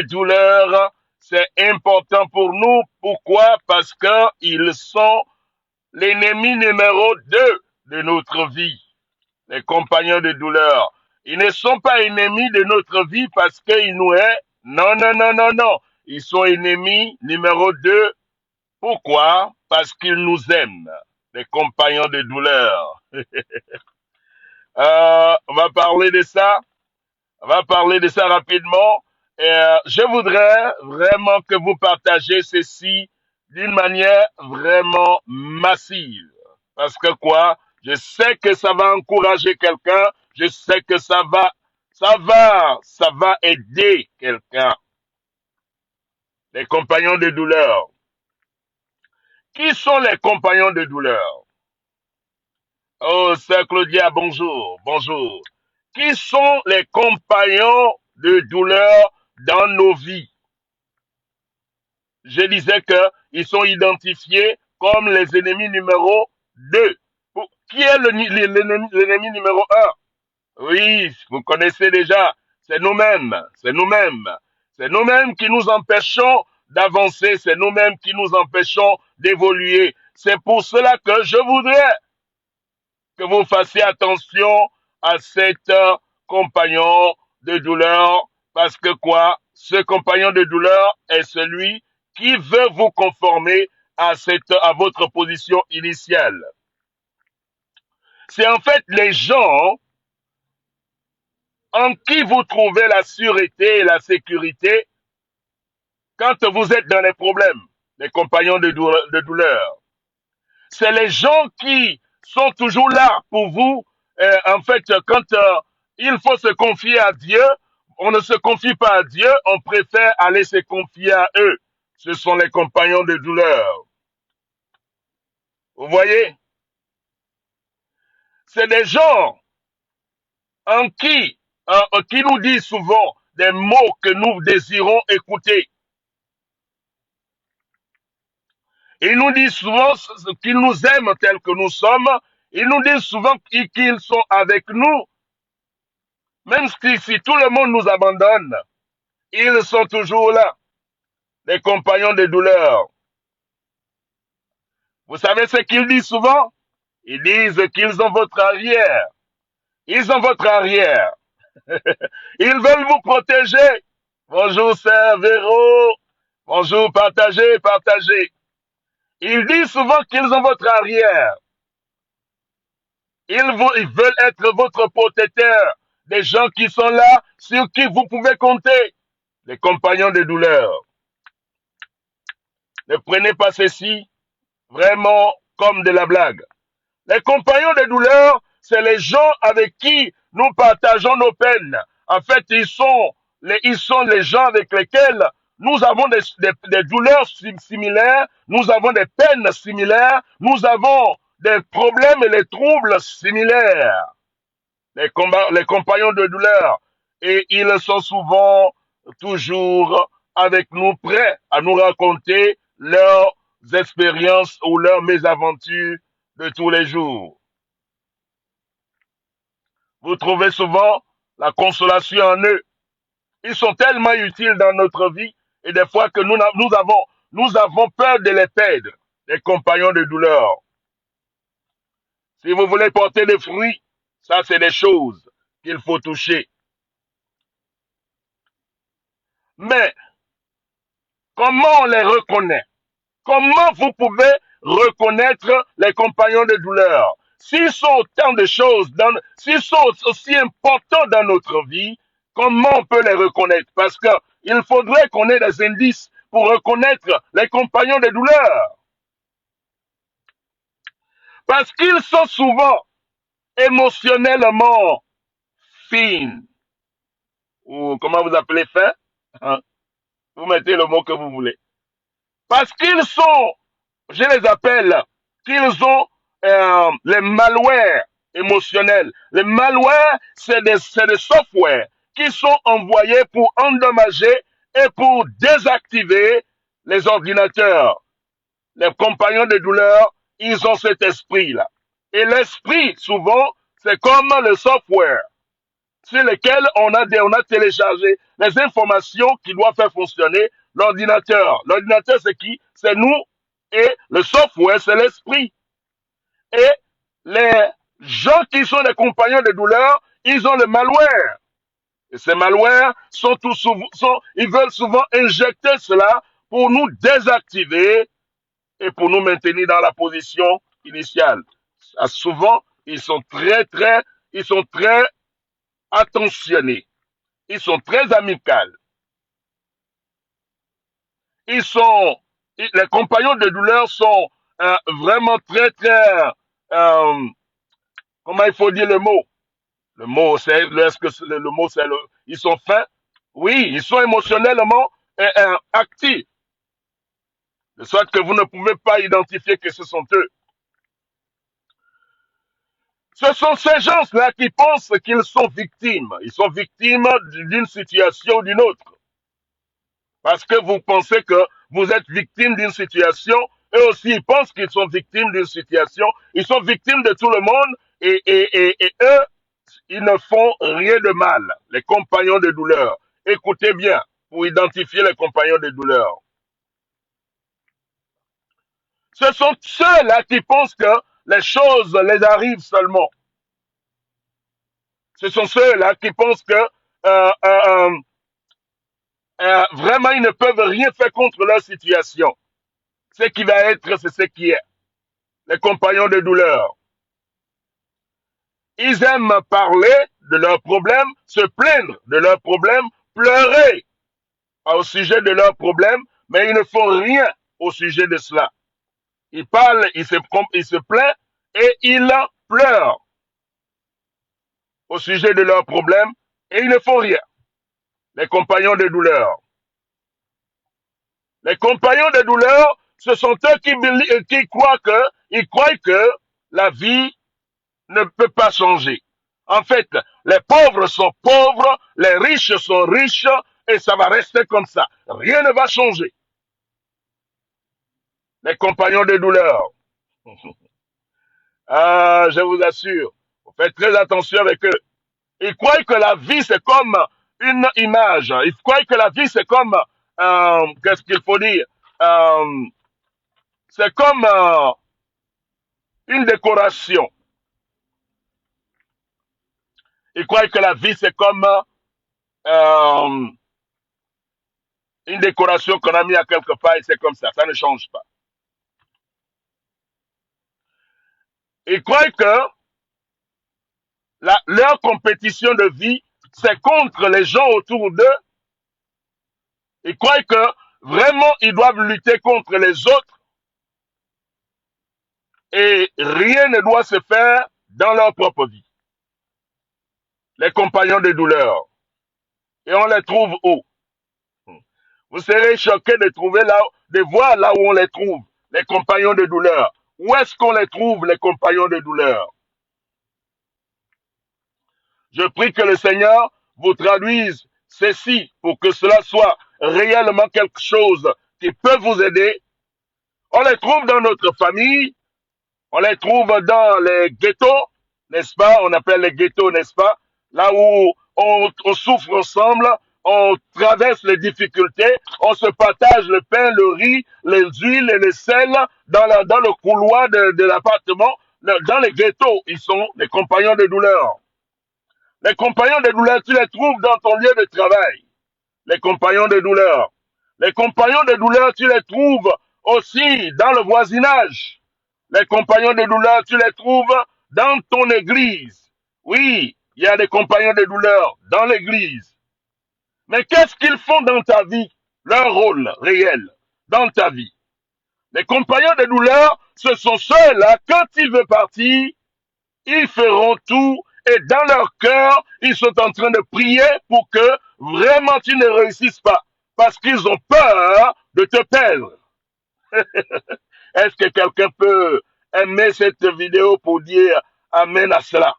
douleurs, c'est important pour nous. Pourquoi? Parce qu'ils sont l'ennemi numéro 2 de notre vie, les compagnons de douleur. Ils ne sont pas ennemis de notre vie parce qu'ils nous aiment. Non, non, non, non, non. Ils sont ennemis numéro 2. Pourquoi? Parce qu'ils nous aiment, les compagnons de douleur. On va parler de ça. On va parler de ça rapidement. Je voudrais vraiment que vous partagez ceci d'une manière vraiment massive. Parce que quoi? Je sais que ça va encourager quelqu'un. Je sais que ça va aider quelqu'un. Les compagnons de douleur. Qui sont les compagnons de douleur? Oh, sœur Claudia, bonjour, bonjour. Qui sont les compagnons de douleur dans nos vies? Je disais qu'ils sont identifiés comme les ennemis numéro 2. Qui est l'ennemi numéro un? Oui, vous connaissez déjà, c'est nous-mêmes, c'est nous-mêmes. C'est nous-mêmes qui nous empêchons d'avancer, c'est nous-mêmes qui nous empêchons d'évoluer. C'est pour cela que je voudrais que vous fassiez attention à cet compagnon de douleur, parce que quoi? Ce compagnon de douleur est celui qui veut vous conformer à votre position initiale. C'est en fait les gens en qui vous trouvez la sûreté et la sécurité quand vous êtes dans les problèmes, les compagnons de douleur. C'est les gens qui sont toujours là pour vous. En fait, quand il faut se confier à Dieu, on ne se confie pas à Dieu, on préfère aller se confier à eux. Ce sont les compagnons de douleur. Vous voyez? C'est des gens qui nous disent souvent des mots que nous désirons écouter. Ils nous disent souvent qu'ils nous aiment tels que nous sommes. Ils nous disent souvent qu'ils sont avec nous. Même si tout le monde nous abandonne, ils sont toujours là, les compagnons de douleur. Vous savez ce qu'ils disent souvent? Ils disent qu'ils ont votre arrière. Ils ont votre arrière. Ils veulent vous protéger. Bonjour, sœur Véro. Bonjour, partagez, partagez. Ils disent souvent qu'ils ont votre arrière. Ils veulent être votre protecteur. Des gens qui sont là, sur qui vous pouvez compter. Les compagnons de douleur. Ne prenez pas ceci vraiment comme de la blague. Les compagnons de douleur, c'est les gens avec qui nous partageons nos peines. En fait, ils sont les gens avec lesquels nous avons des douleurs similaires, nous avons des peines similaires, nous avons des problèmes et des troubles similaires. Les compagnons de douleur. Et ils sont souvent toujours avec nous, prêts à nous raconter leurs expériences ou leurs mésaventures de tous les jours. Vous trouvez souvent la consolation en eux. Ils sont tellement utiles dans notre vie et des fois que nous avons peur de les perdre, les compagnons de douleur. Si vous voulez porter des fruits, ça c'est des choses qu'il faut toucher. Mais comment on les reconnaît? Comment vous pouvez reconnaître les compagnons de douleur? S'ils sont autant de choses, s'ils sont aussi importants dans notre vie, comment on peut les reconnaître? Parce qu'il faudrait qu'on ait des indices pour reconnaître les compagnons de douleur. Parce qu'ils sont souvent émotionnellement fins. Ou comment vous appelez fin? Hein? Vous mettez le mot que vous voulez. Parce qu'ils sont, je les appelle, qu'ils ont les malwares émotionnels. Les malwares, c'est des softwares qui sont envoyés pour endommager et pour désactiver les ordinateurs. Les compagnons de douleur, ils ont cet esprit-là. Et l'esprit, souvent, c'est comme le software. sur lesquels on a téléchargé les informations qui doivent faire fonctionner l'ordinateur. L'ordinateur, c'est qui? C'est nous, et le software, c'est l'esprit. Et les gens qui sont des compagnons de douleur, ils ont le malware. Et ces malwares ils veulent souvent injecter cela pour nous désactiver et pour nous maintenir dans la position initiale. Souvent, ils sont très attentionnés. Ils sont très amicaux. Les compagnons de douleur sont vraiment euh, comment il faut dire le mot? Le mot, est-ce que le mot, ils sont fins? Oui, ils sont émotionnellement actifs. De sorte que vous ne pouvez pas identifier que ce sont eux. Ce sont ces gens-là qui pensent qu'ils sont victimes. Ils sont victimes d'une situation ou d'une autre. Parce que vous pensez que vous êtes victime d'une situation, eux aussi ils pensent qu'ils sont victimes d'une situation. Ils sont victimes de tout le monde et eux, ils ne font rien de mal. Les compagnons de douleur. Écoutez bien pour identifier les compagnons de douleur. Ce sont ceux-là qui pensent que les choses les arrivent seulement. Ce sont ceux-là qui pensent que vraiment ils ne peuvent rien faire contre leur situation. Ce qui va être, c'est ce qui est. Les compagnons de douleur. Ils aiment parler de leurs problèmes, se plaindre de leurs problèmes, pleurer au sujet de leurs problèmes, mais ils ne font rien au sujet de cela. Ils parlent, ils se plaignent et ils pleurent au sujet de leurs problèmes et ils ne font rien. Les compagnons de douleur. Les compagnons de douleur, ce sont eux qui croient que la vie ne peut pas changer. En fait, les pauvres sont pauvres, les riches sont riches, et ça va rester comme ça. Rien ne va changer. Les compagnons de douleur. Ah, je vous assure, vous faites très attention avec eux. Ils croient que la vie, c'est comme une image. Ils croient que la vie, c'est comme, qu'est-ce qu'il faut dire? C'est comme une décoration. Ils croient que la vie, c'est comme une décoration qu'on a mis à quelque part et c'est comme ça ne change pas. Ils croient que leur compétition de vie, c'est contre les gens autour d'eux. Ils croient que vraiment, ils doivent lutter contre les autres et rien ne doit se faire dans leur propre vie. Les compagnons de douleur. Et on les trouve où? Vous serez choqués de voir là où on les trouve, les compagnons de douleur. Où est-ce qu'on les trouve, les compagnons de douleur? Je prie que le Seigneur vous traduise ceci pour que cela soit réellement quelque chose qui peut vous aider. On les trouve dans notre famille, on les trouve dans les ghettos, n'est-ce pas? On appelle les ghettos, n'est-ce pas? Là où on souffre ensemble, on traverse les difficultés, on se partage le pain, le riz, les huiles et le sel dans le couloir de l'appartement. Dans les ghettos, ils sont les compagnons de douleur. Les compagnons de douleur, tu les trouves dans ton lieu de travail. Les compagnons de douleur. Les compagnons de douleur, tu les trouves aussi dans le voisinage. Les compagnons de douleur, tu les trouves dans ton église. Oui, il y a des compagnons de douleur dans l'église. Mais qu'est-ce qu'ils font dans ta vie? Leur rôle réel dans ta vie. Les compagnons de douleur, ce sont ceux-là, quand ils veulent partir, ils feront tout et dans leur cœur, ils sont en train de prier pour que vraiment tu ne réussisses pas. Parce qu'ils ont peur de te perdre. Est-ce que quelqu'un peut aimer cette vidéo pour dire Amen à cela?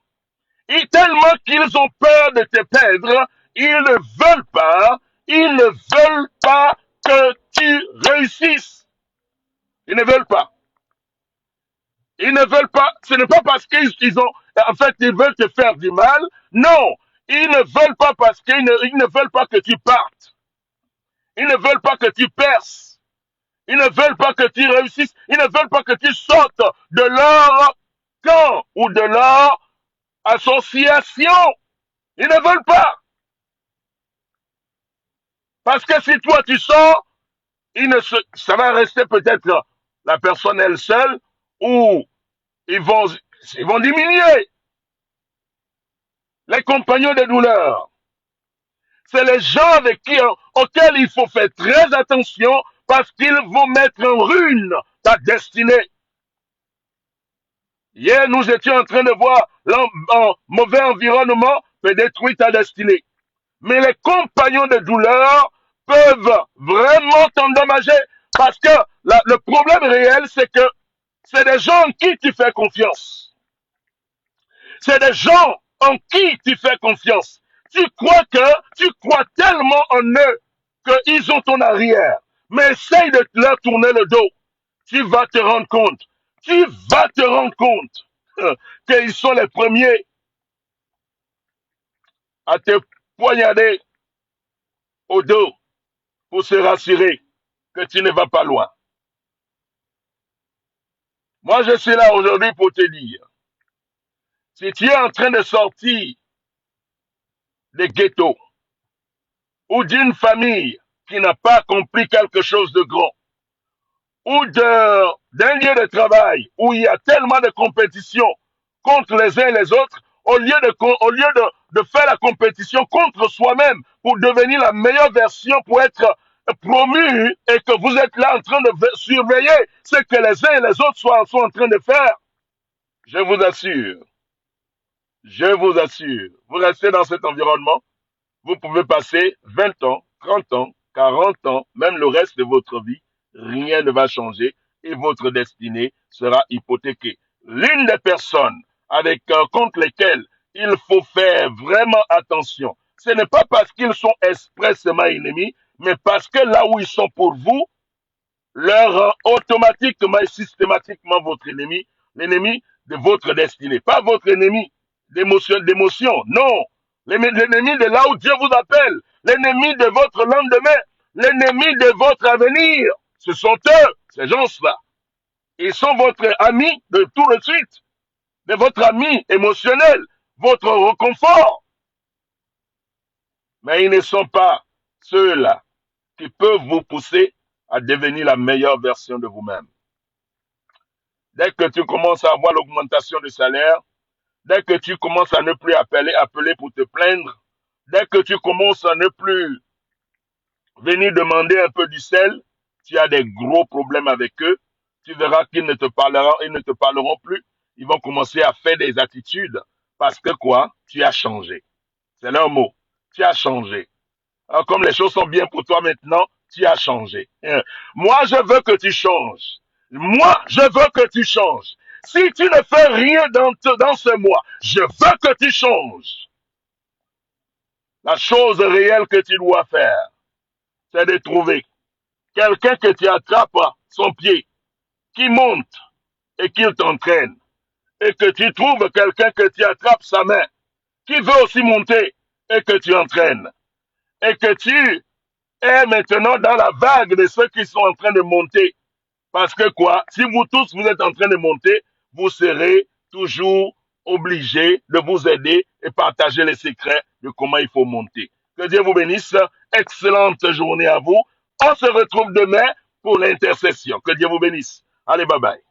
Et tellement qu'ils ont peur de te perdre, ils ne veulent pas que tu réussisses. Ils ne veulent pas. Ils ne veulent pas, ce n'est pas parce qu'ils ont, en fait, ils veulent te faire du mal. Non, Ils ne veulent pas parce ils ne veulent pas que tu partes. Ils ne veulent pas que tu perces. Ils ne veulent pas que tu réussisses. Ils ne veulent pas que tu sortes de leur camp ou de leur association. Ils ne veulent pas. Parce que si toi tu sors, ça va rester peut-être la personne elle seule ou ils vont diminuer. Les compagnons de douleur, c'est les gens auxquels il faut faire très attention parce qu'ils vont mettre en ruine ta destinée. Hier, nous étions en train de voir un mauvais environnement peut détruire ta destinée. Mais les compagnons de douleur peuvent vraiment t'endommager parce que le problème réel, c'est que c'est des gens en qui tu fais confiance. C'est des gens en qui tu fais confiance. Tu crois tellement en eux qu'ils ont ton arrière. Mais essaye de leur tourner le dos. Tu vas te rendre compte. Tu vas te rendre compte qu'ils sont les premiers à te poignarder au dos pour se rassurer que tu ne vas pas loin. Moi, je suis là aujourd'hui pour te dire, si tu es en train de sortir des ghettos ou d'une famille qui n'a pas accompli quelque chose de grand, ou d'un lieu de travail où il y a tellement de compétition contre les uns et les autres, au lieu de faire la compétition contre soi-même pour devenir la meilleure version, pour être promu et que vous êtes là en train de surveiller ce que les uns et les autres sont en train de faire, je vous assure, vous restez dans cet environnement, vous pouvez passer 20 ans, 30 ans, 40 ans, même le reste de votre vie, rien ne va changer et votre destinée sera hypothéquée. L'une des personnes contre lesquelles il faut faire vraiment attention, ce n'est pas parce qu'ils sont expressément ennemis, mais parce que là où ils sont pour vous, leur rend automatiquement et systématiquement votre ennemi, l'ennemi de votre destinée. Pas votre ennemi d'émotion, non. L'ennemi de là où Dieu vous appelle, l'ennemi de votre lendemain, l'ennemi de votre avenir. Ce sont eux, ces gens-là. Ils sont votre ami de tout de suite, de votre ami émotionnel, votre réconfort. Mais ils ne sont pas ceux-là qui peuvent vous pousser à devenir la meilleure version de vous-même. Dès que tu commences à avoir l'augmentation de salaire, dès que tu commences à ne plus appeler pour te plaindre, dès que tu commences à ne plus venir demander un peu du sel, tu as des gros problèmes avec eux. Tu verras qu'ils ne te parleront plus. Ils vont commencer à faire des attitudes parce que quoi? Tu as changé. C'est leur mot. Tu as changé. Alors, comme les choses sont bien pour toi maintenant, tu as changé. Moi, je veux que tu changes. Moi, je veux que tu changes. Si tu ne fais rien dans ce mois, je veux que tu changes. La chose réelle que tu dois faire, c'est de trouver quelqu'un que tu attrapes son pied, qui monte et qu'il t'entraîne. Et que tu trouves quelqu'un que tu attrapes sa main, qui veut aussi monter et que tu entraînes. Et que tu es maintenant dans la vague de ceux qui sont en train de monter. Parce que quoi? Si vous tous, vous êtes en train de monter, vous serez toujours obligés de vous aider et partager les secrets de comment il faut monter. Que Dieu vous bénisse. Excellente journée à vous. On se retrouve demain pour l'intercession. Que Dieu vous bénisse. Allez, bye bye.